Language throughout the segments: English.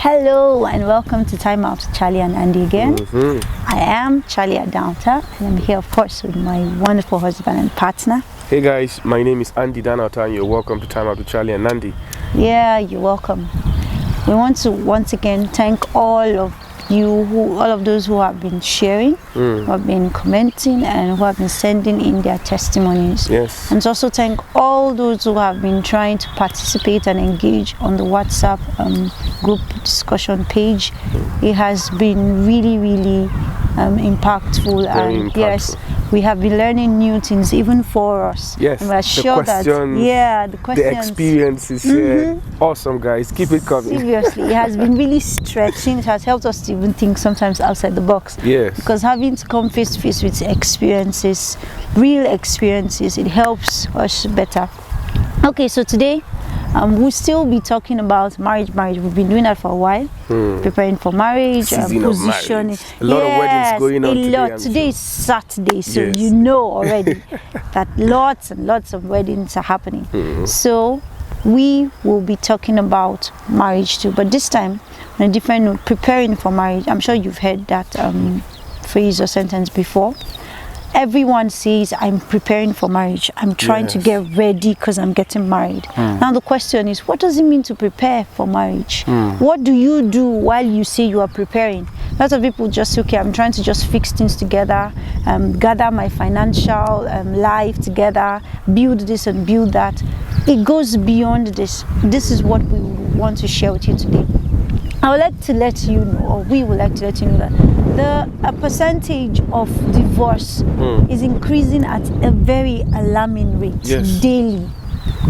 Hello and welcome to Time Out with Charlie and Andy again. I am Charlie Adauta and I'm here of course with my wonderful husband and partner. Hey guys, my name is Andy Danauta and you're welcome to Time Out with Charlie and Andy. Yeah, you're welcome. We want to once again thank all of those who have been sharing, who have been commenting, and who have been sending in their testimonies. Yes. And to also thank all those who have been trying to participate and engage on the WhatsApp group discussion page. It has been really impactful. Very and impactful. Yes, we have been learning new things even for us. Yes. And we're sure that the questions, the experiences, awesome guys. Keep it coming. Seriously, it has been really stretching. It has helped us to even think sometimes outside the box. Yes. Because having to come face to face with experiences, real experiences, it helps us better. Okay, so today we'll still be talking about marriage. We've been doing that for a while, preparing for marriage, Season of positioning. marriage. A lot of weddings going on today. A lot. Today is Saturday, so Yes. you know already that lots and lots of weddings are happening. So we will be talking about marriage too, but this time on a different note, preparing for marriage. I'm sure you've heard that phrase or sentence before. Everyone says, I'm preparing for marriage. I'm trying to get ready because I'm getting married. Now the question is, what does it mean to prepare for marriage? What do you do while you say you are preparing? Lots of people just say, okay, I'm trying to just fix things together, gather my financial life together, build this and build that. It goes beyond this. This is what we want to share with you today. I would like to let you know, or we would like to let you know that the percentage of divorce is increasing at a very alarming rate daily.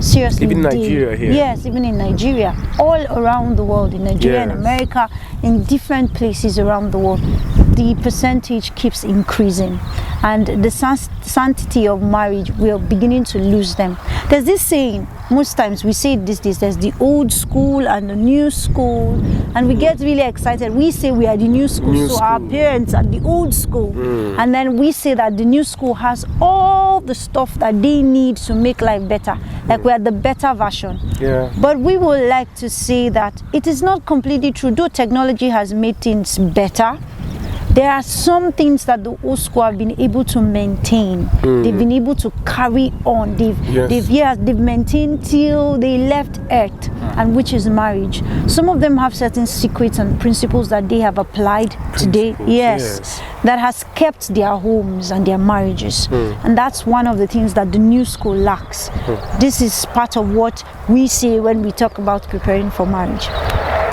Seriously, even Nigeria here. Yes, even in Nigeria, all around the world, in Nigeria, in America, in different places around the world, the percentage keeps increasing, and the sanctity of marriage, we are beginning to lose them. There's this saying, most times we say it these days, there's the old school and the new school, and we get really excited. We say we are the new school, our parents are the old school, and then we say that the new school has all the stuff that they need to make life better, like we are the better version. But we would like to say that it is not completely true. Though technology has made things better, there are some things that the old school have been able to maintain. They've been able to carry on. They've maintained till they left earth, and which is marriage. Some of them have certain secrets and principles that they have applied today. Yes, that has kept their homes and their marriages. And that's one of the things that the new school lacks. This is part of what we say when we talk about preparing for marriage.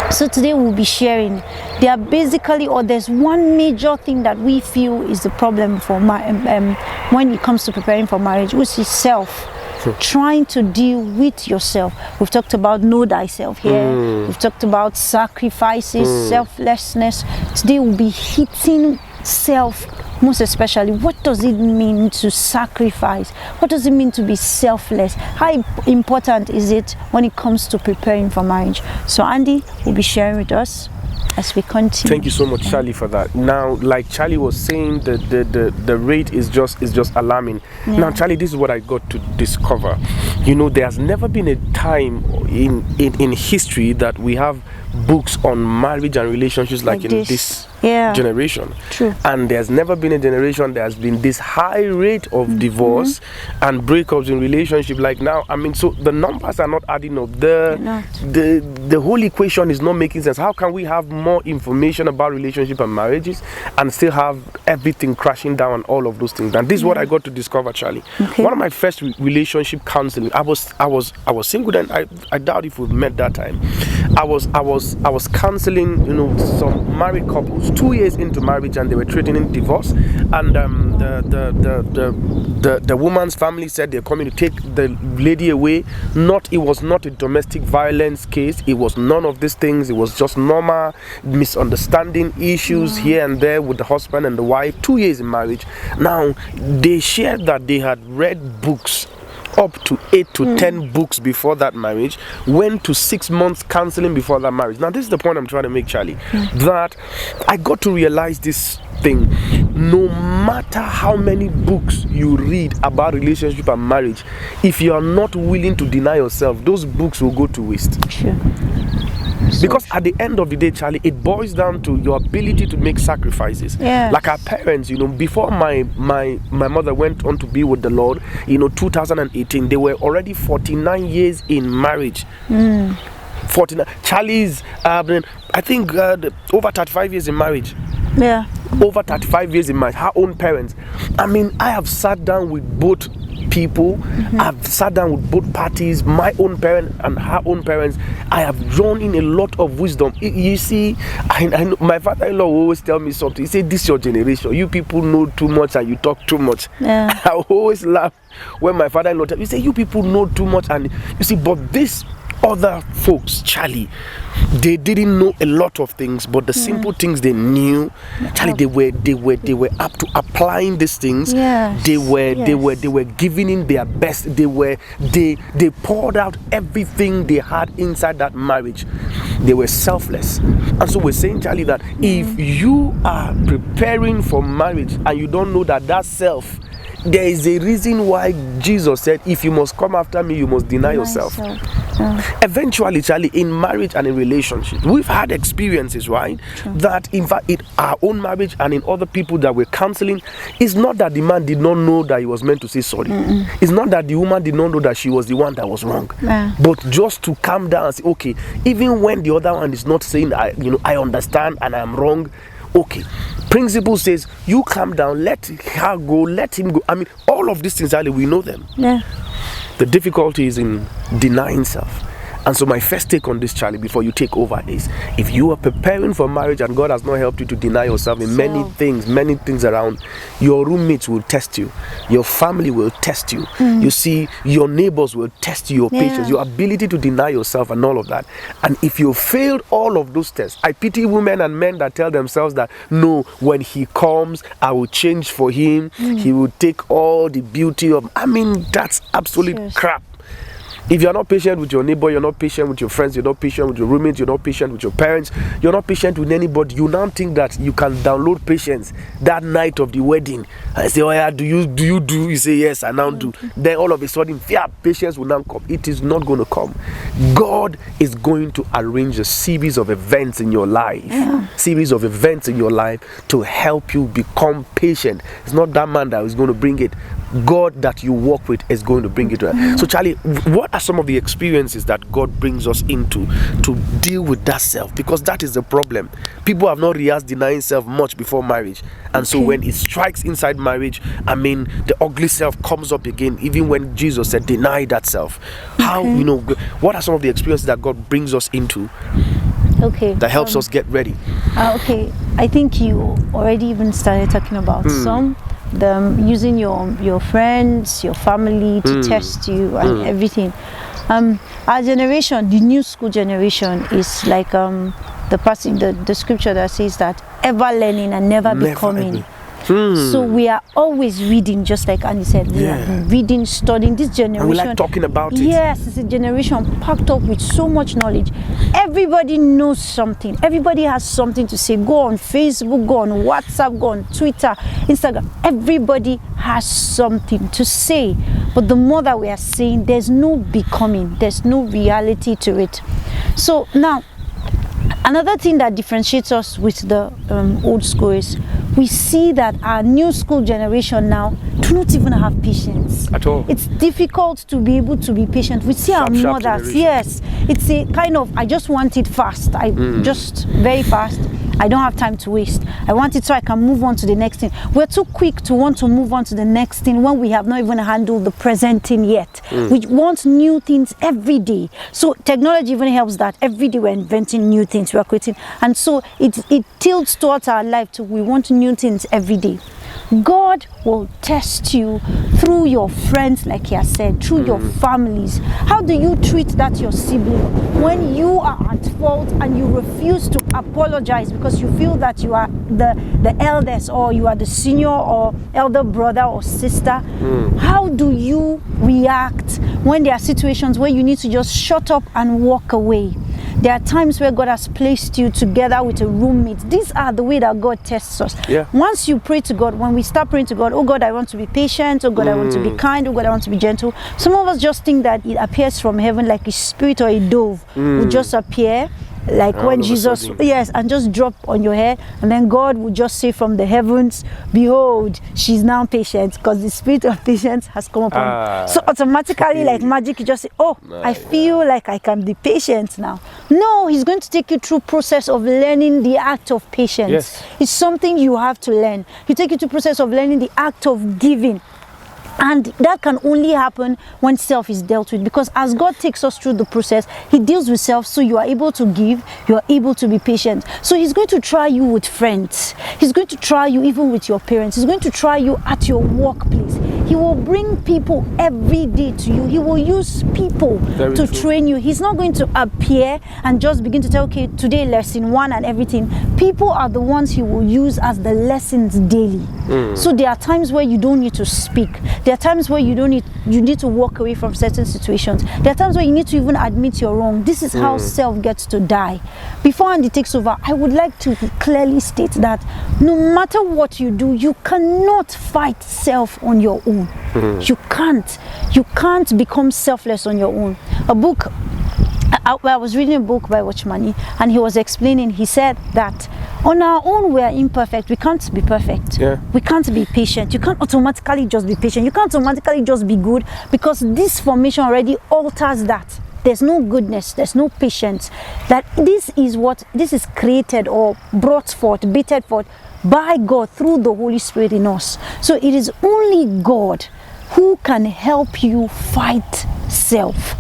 So today we'll be sharing. They are basically, or there's one major thing that we feel is the problem for when it comes to preparing for marriage, which is self. Trying to deal with yourself. We've talked about know thyself here. We've talked about sacrifices, selflessness. Today we'll be hitting self. Most especially, what does it mean to sacrifice? What does it mean to be selfless? How important is it when it comes to preparing for marriage? So Andy will be sharing with us as we continue. Thank you so much, Charlie, for that. Now, like Charlie was saying, the rate is just alarming. Now, Charlie, this is what I got to discover. You know, there's never been a time in history that we have books on marriage and relationships like in this generation. True. And there's never been a generation that has been this high rate of divorce and breakups in relationship like now. I mean, so the numbers are not adding up. The whole equation is not making sense. How can we have more information about relationship and marriages and still have everything crashing down and all of those things? And this is what I got to discover, Charlie. One of my first relationship counseling, I was single then. I doubt if we met that time. I was counseling, you know, some married couples 2 years into marriage, and they were threatening divorce. And the woman's family said they're coming to take the lady away. It was not a domestic violence case. It was none of these things. It was just normal misunderstanding issues here and there with the husband and the wife. 2 years in marriage. Now they shared that they had read books, up to 8 to 10 books before that marriage, went to 6 months counseling before that marriage. Now this is the point I'm trying to make, Charlie, that I got to realize this thing. no matter how many books you read about relationship and marriage, if you are not willing to deny yourself, those books will go to waste. Sure. Because at the end of the day, Charlie, it boils down to your ability to make sacrifices. Yes. Like our parents, before my mother went on to be with the Lord, 2018, they were already 49 years in marriage. 49. Charlie's, I think, over 35 years in marriage. Yeah. Over 35 years in marriage. Her own parents. I have sat down with both people. I've sat down with both parties, my own parents and her own parents. I have drawn in a lot of wisdom. You see, I know my father-in-law will always tell me something. He said, "This is your generation. You people know too much and you talk too much." Yeah. I always laugh when my father-in-law tells me, "You say you people know too much," and you see, but this other folks, Charlie, they didn't know a lot of things, but the simple things they knew, Charlie, they were up to applying these things. Yes. They were giving in their best. They poured out everything they had inside that marriage. They were selfless. And so we're saying, Charlie, that if you are preparing for marriage and you don't know that self, there is a reason why Jesus said, if you must come after me, you must deny yourself. Eventually, Charlie, in marriage and in relationships, we've had experiences, right? True. That in fact, in our own marriage and in other people that we're counseling, it's not that the man did not know that he was meant to say sorry. It's not that the woman did not know that she was the one that was wrong. But just to calm down and say, okay, even when the other one is not saying, I understand and I'm wrong, okay. Principle says, you calm down, let her go, let him go. All of these things, Charlie, we know them. Yeah. The difficulty is in denying self. And so my first take on this, Charlie, before you take over is, if you are preparing for marriage and God has not helped you to deny yourself in many things around, your roommates will test you, your family will test you, you see, your neighbors will test your patience, your ability to deny yourself and all of that. And if you failed all of those tests, I pity women and men that tell themselves that, no, when he comes, I will change for him, he will take all the beauty of, that's absolute crap. If you're not patient with your neighbor, you're not patient with your friends, you're not patient with your roommates, you're not patient with your parents, you're not patient with anybody, you now think that you can download patience that night of the wedding. I say, oh yeah, do you do? You say, yes, I now do. Then all of a sudden, patience will now come. It is not going to come. God is going to arrange a series of events in your life, to help you become patient. It's not that man that is going to bring it. God that you walk with is going to bring it to us. So Charlie, what are some of the experiences that God brings us into to deal with that self? Because that is the problem. People have not rehearsed denying self much before marriage. And so when it strikes inside marriage, the ugly self comes up again, even when Jesus said, deny that self. How, what are some of the experiences that God brings us into that helps us get ready? I think you already even started talking about some. Using your friends, your family to test you and everything. Our generation, the new school generation, is like the passage, the scripture that says that ever learning and never becoming. So we are always reading, just like Andy said. We are reading, studying. This generation, and we like talking about it. Yes, it's a generation packed up with so much knowledge. Everybody knows something. Everybody has something to say. Go on Facebook, go on WhatsApp, go on Twitter, Instagram. Everybody has something to say. But the more that we are saying, there's no becoming. There's no reality to it. So now, another thing that differentiates us with the old school is we see that our new school generation now do not even have patience at all. It's difficult to be able to be patient. We see our mothers, yes, it's a kind of, I just want it fast. Just very fast. I don't have time to waste. I want it so I can move on to the next thing. We're too quick to want to move on to the next thing when we have not even handled the present thing yet. We want new things every day. So technology even helps that. Every day we're inventing new things, we're creating. And so it tilts towards our life to we want new things every day. God will test you through your friends, like he has said, through your families. How do you treat that your sibling when you are at fault and you refuse to apologize because you feel that you are the eldest, or you are the senior or elder brother or sister? How do you react when there are situations where you need to just shut up and walk away? There are times where God has placed you together with a roommate. These are the way that God tests us. Once you pray to God, when we start praying to God, oh God, I want to be patient, oh God, I want to be kind, oh God, I want to be gentle. Some of us just think that it appears from heaven like a spirit or a dove will just appear, like when Jesus, and just drop on your head, and then God would just say from the heavens, behold, she's now patient, because the spirit of patience has come upon her. So automatically, like magic, you just say, oh, I feel like I can be patient now. No, he's going to take you through process of learning the act of patience. It's something you have to learn. He take you to process of learning the act of giving. And that can only happen when self is dealt with, because as God takes us through the process, he deals with self, so you are able to give, you are able to be patient. So he's going to try you with friends, he's going to try you even with your parents, he's going to try you at your workplace. He will bring people every day to you. He will use people to train you. He's not going to appear and just begin to tell, okay, today lesson 1 and everything. People are the ones he will use as the lessons daily. So there are times where you don't need to speak. There are times where you need to walk away from certain situations. There are times where you need to even admit you're wrong. This is how self gets to die. Before Andy takes over, I would like to clearly state that no matter what you do, you cannot fight self on your own. You can't become selfless on your own. I was reading a book by Watchmani, and he was explaining, he said that on our own we are imperfect. We can't be perfect. We can't be patient. You can't automatically just be patient. You can't automatically just be good, because this formation already alters that. There's no goodness, there's no patience. That this is created or brought forth, bitted forth by God through the Holy Spirit in us. So it is only God who can help you fight self.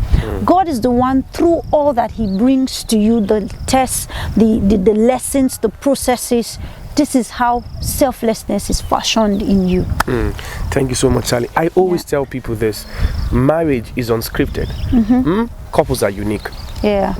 God is the one, through all that he brings to you, the tests, the lessons, the processes. This is how selflessness is fashioned in you. Thank you so much, Sally. I always tell people this: marriage is unscripted. Couples are unique.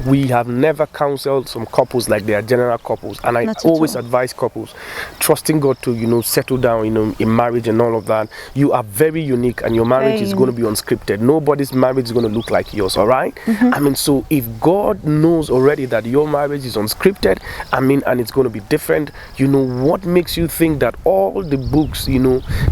We have never counseled some couples like they are general couples, and I always advise couples trusting God to settle down in marriage and all of that. You are very unique, and your marriage is going to be unscripted. Nobody's marriage is going to look like yours. All right. I mean, so if God knows already that your marriage is unscripted, and it's going to be different, what makes you think that all the books,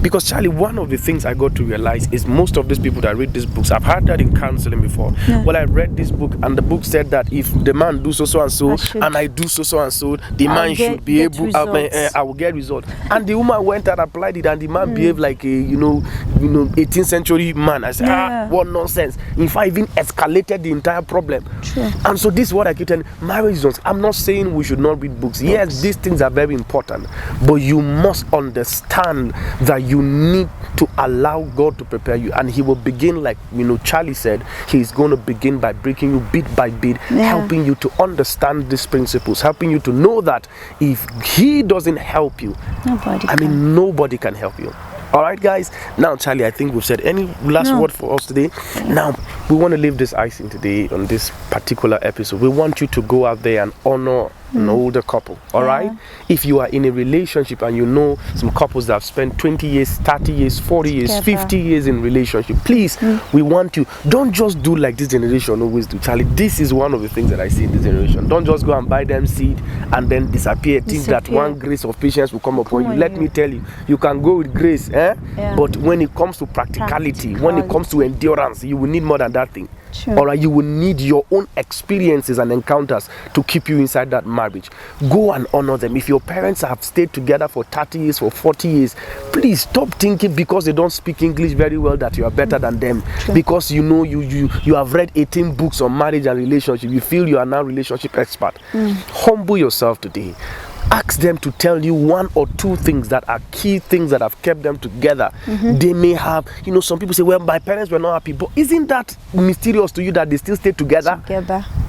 because Charlie, one of the things I got to realize is most of these people that read these books, I've heard that in counseling before. Well, I read this book, and the book said that if the man do so and so, and I do so and so, the man should be able. I will get results. And the woman went and applied it, and the man behaved like a 18th century man. I said, what nonsense! In fact, even escalated the entire problem. And so this is what I keep telling: marriage is. I'm not saying we should not read books. Yes, these things are very important, but you must understand that you need to allow God to prepare you, and he will begin, like Charlie said, he's going to begin by breaking you bit by bit, helping you to understand these principles, helping you to know that if he doesn't help you, nobody can help you. All right, guys. Now, Charlie, I think we've said any last word for us today. Now, we want to leave this icing today on this particular episode. We want you to go out there and honor an older couple. All right. If you are in a relationship and you know some couples that have spent 20 years, 30 years, 40 years, together, 50 years in relationship, please, we want you, don't just do like this generation always do. Charlie, this is one of the things that I see in this generation. Don't just go and buy them seed and then disappear. Think that one grace of patience will come upon you. Let me tell you, you can go with grace, but when it comes to practicality, when it comes to endurance, you will need more than that thing. All right, you will need your own experiences and encounters to keep you inside that marriage. Go and honor them. If your parents have stayed together for 30 years, for 40 years, please stop thinking because they don't speak English very well that you are better than them. Because you have read 18 books on marriage and relationship. You feel you are now relationship expert. Humble yourself today. Ask them to tell you one or two things that are key things that have kept them together. They may have, some people say, well, my parents were not happy, but isn't that mysterious to you that they still stay together?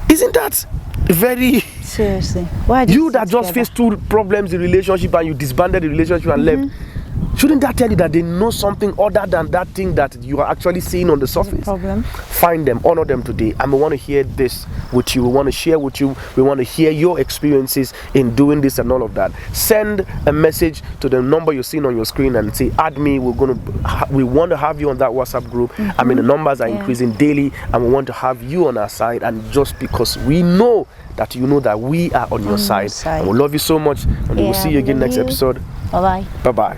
Isn't that very seriously? Why you that just faced two problems in relationship and you disbanded the relationship and left? Shouldn't that tell you that they know something other than that thing that you are actually seeing on the surface? Problem. Find them, honor them today, and we want to hear this with you. We want to share with you. We want to hear your experiences in doing this and all of that. Send a message to the number you're seeing on your screen and say, add me. We want to have you on that WhatsApp group. I mean, the numbers are increasing daily, and we want to have you on our side. And just because we know that you know that we are on your side. And we love you so much, and we will see you again next episode. Bye bye. Bye bye.